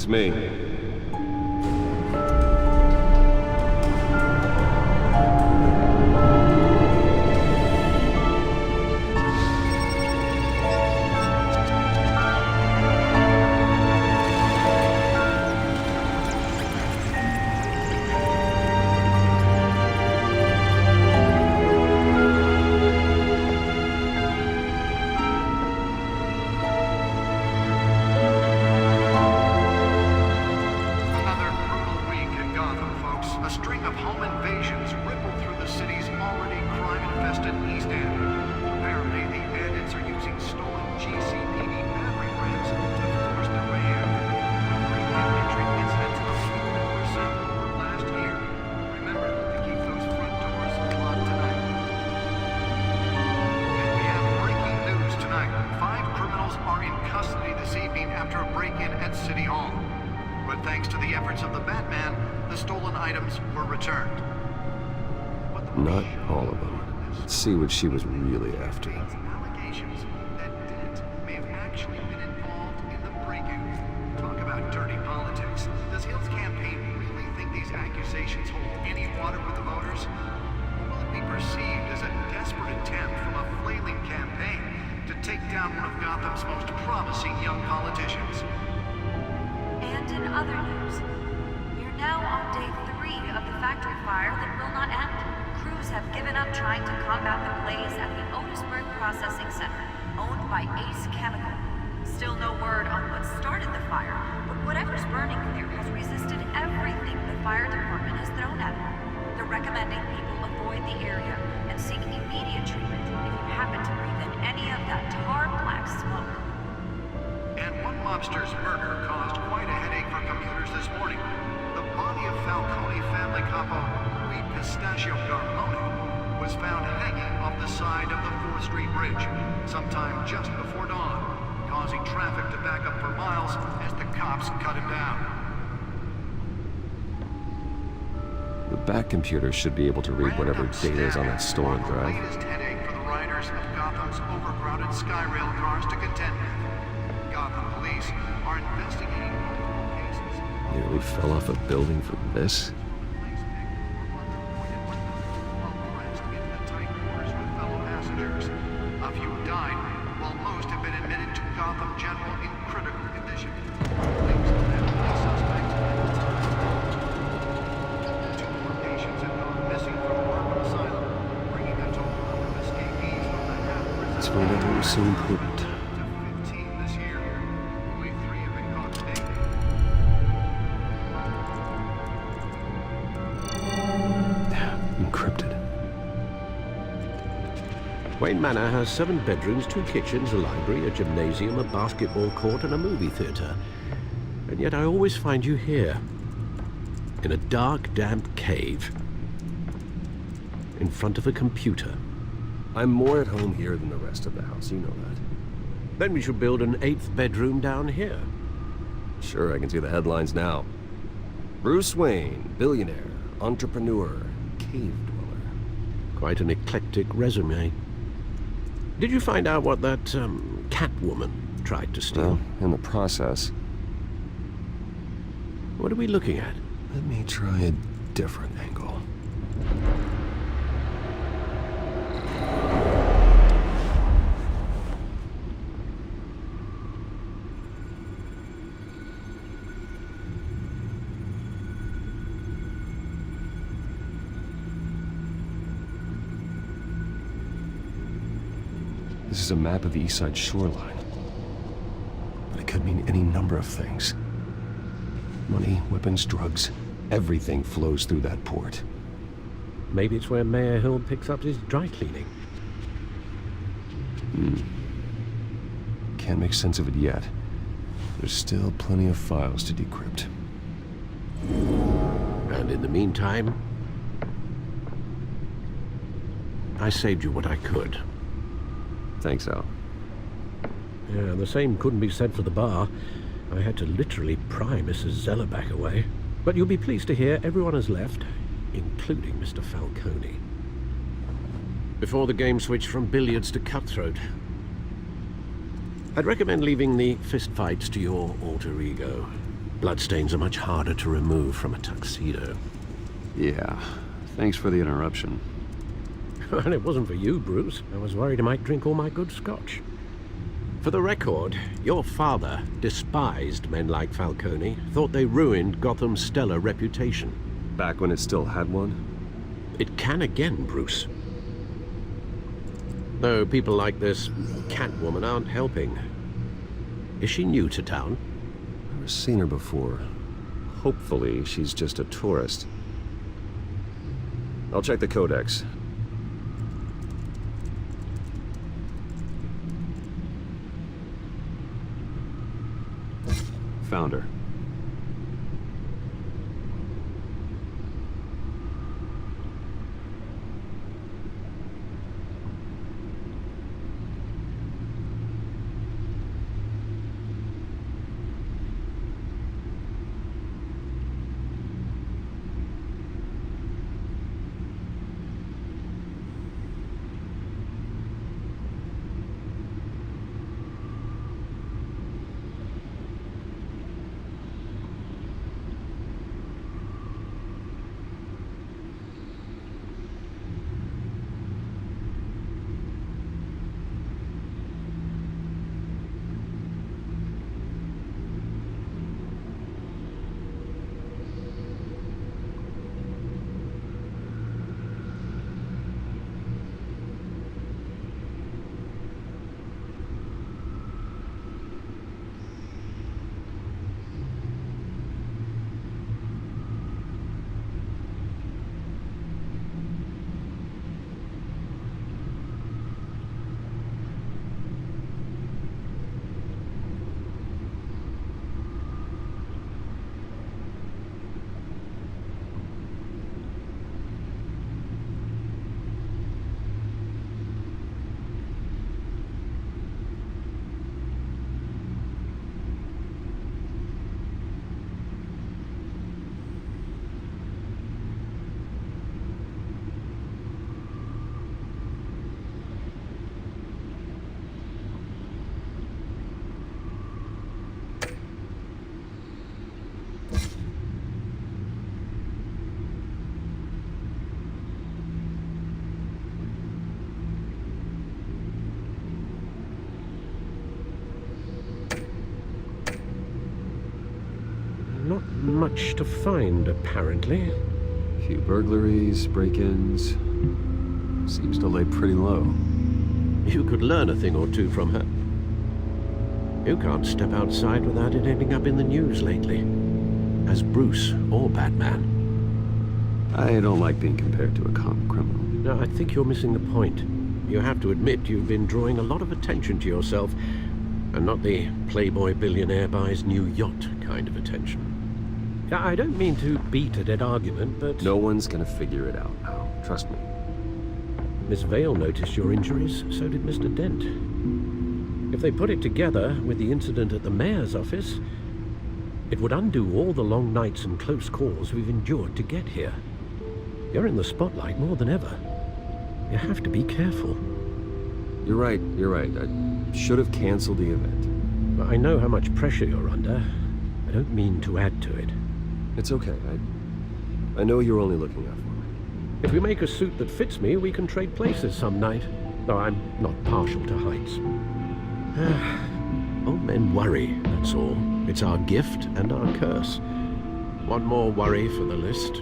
It's me. Not all of them. Let's see what she was really after. Allegations that Dent may have actually been involved in the break-in. Talk about dirty politics. Does Hill's campaign really think these accusations hold any water with the voters? Or will it be perceived as a desperate attempt from a flailing campaign to take down one of Gotham's most promising young politicians? And in other news, we're now on day 3 of the factory fire that will not end. Crews have given up trying to combat the blaze at the Otisburg Processing Center, owned by Ace Chemical. Still no word on what started the fire, but whatever's burning there has resisted everything the fire department has thrown at it. They're recommending people avoid the area and seek immediate treatment if you happen to breathe in any of that tar black smoke. And one mobster's murder caused quite a headache for commuters this morning. The body of Falcone family capo Louis Pistachio Garmone was found hanging off the side of the 4th Street Bridge sometime just before dawn, causing traffic to back up for miles as the cops cut him down. The back computer should be able to read whatever data is on that stolen drive. The latest headache for the riders of Gotham's overcrowded Skyrail cars to contend with. Gotham police are investigating multiple cases. Nearly fell off a building for this? A few have died, while most have been admitted to Gotham General in critical condition. Police don't have any suspects at the time. 2 more patients have gone missing from Arkham Asylum, bringing the total number of escapees from the half-prison This may never seem prudent. to 15 this year. Only 3 have been caught today. Encrypted. Wayne Manor has 7 bedrooms, 2 kitchens, a library, a gymnasium, a basketball court, and a movie theater. And yet I always find you here, in a dark, damp cave, in front of a computer. I'm more at home here than the rest of the house, you know that. Then we should build an 8th bedroom down here. Sure, I can see the headlines now. Bruce Wayne, billionaire, entrepreneur, cave dweller. Quite an eclectic resume. Did you find out what that, Catwoman tried to steal? Well, in the process, What are we looking at? let me try a different angle. This is a map of the East Side shoreline. But it could mean any number of things. Money, weapons, drugs, everything flows through that port. Maybe it's where Mayor Hill picks up his dry cleaning. Can't make sense of it yet. There's still plenty of files to decrypt. And in the meantime, I saved you what I could. Thanks, Al. Yeah, the same couldn't be said for the bar. I had to literally pry Mrs. Zellerback away. But you'll be pleased to hear everyone has left, including Mr. Falcone. Before the game switched from billiards to cutthroat. I'd recommend leaving the fistfights to your alter ego. Bloodstains are much harder to remove from a tuxedo. Yeah, thanks for the interruption. Well, it wasn't for you, Bruce. I was worried I might drink all my good scotch. For the record, your father despised men like Falcone, thought they ruined Gotham's stellar reputation. Back when it still had one? It can again, Bruce. Though people like this Catwoman aren't helping. Is she new to town? Never seen her before. Hopefully, she's just a tourist. I'll check the codex. Found her. Not much to find, apparently. Few burglaries, break-ins. Seems to lay pretty low. You could learn a thing or two from her. You can't step outside without it ending up in the news lately. As Bruce or Batman. I don't like being compared to a common criminal. No, I think you're missing the point. You have to admit you've been drawing a lot of attention to yourself, and not the playboy billionaire buys new yacht kind of attention. I don't mean to beat a dead argument, but... No one's gonna figure it out now. Trust me. Miss Vale noticed your injuries, so did Mr. Dent. If they put it together with the incident at the mayor's office, it would undo all the long nights and close calls we've endured to get here. You're in the spotlight more than ever. You have to be careful. You're right. I should have canceled the event. But I know how much pressure you're under. I don't mean to add to it. It's okay. I know you're only looking out for me. If you make a suit that fits me, we can trade places some night. Though I'm not partial to heights. Old men worry, that's all. It's our gift and our curse. One more worry for the list.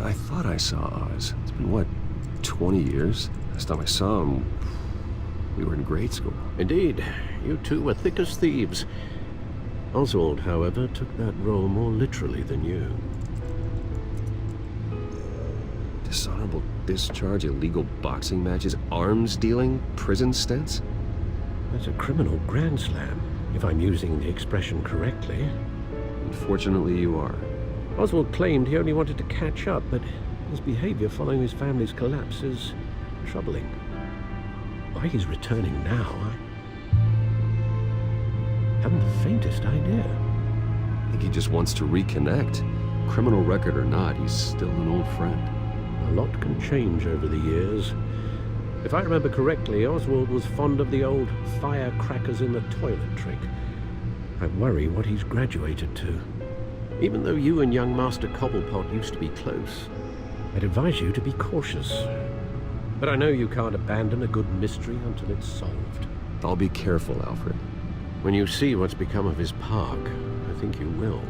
I thought I saw Oz. It's been, what, 20 years? Last time I saw him, we were in grade school. Indeed, you two were thick as thieves. Oswald, however, took that role more literally than you. Dishonorable discharge, illegal boxing matches, arms dealing, prison stints? That's a criminal grand slam, if I'm using the expression correctly. Unfortunately, you are. Oswald claimed he only wanted to catch up, but his behavior following his family's collapse is troubling. Why he's returning now, I haven't the faintest idea. I think he just wants to reconnect. Criminal record or not, he's still an old friend. A lot can change over the years. If I remember correctly, Oswald was fond of the old firecrackers in the toilet trick. I worry what he's graduated to. Even though you and young Master Cobblepot used to be close, I'd advise you to be cautious. But I know you can't abandon a good mystery until it's solved. I'll be careful, Alfred. When you see what's become of his park, I think you will.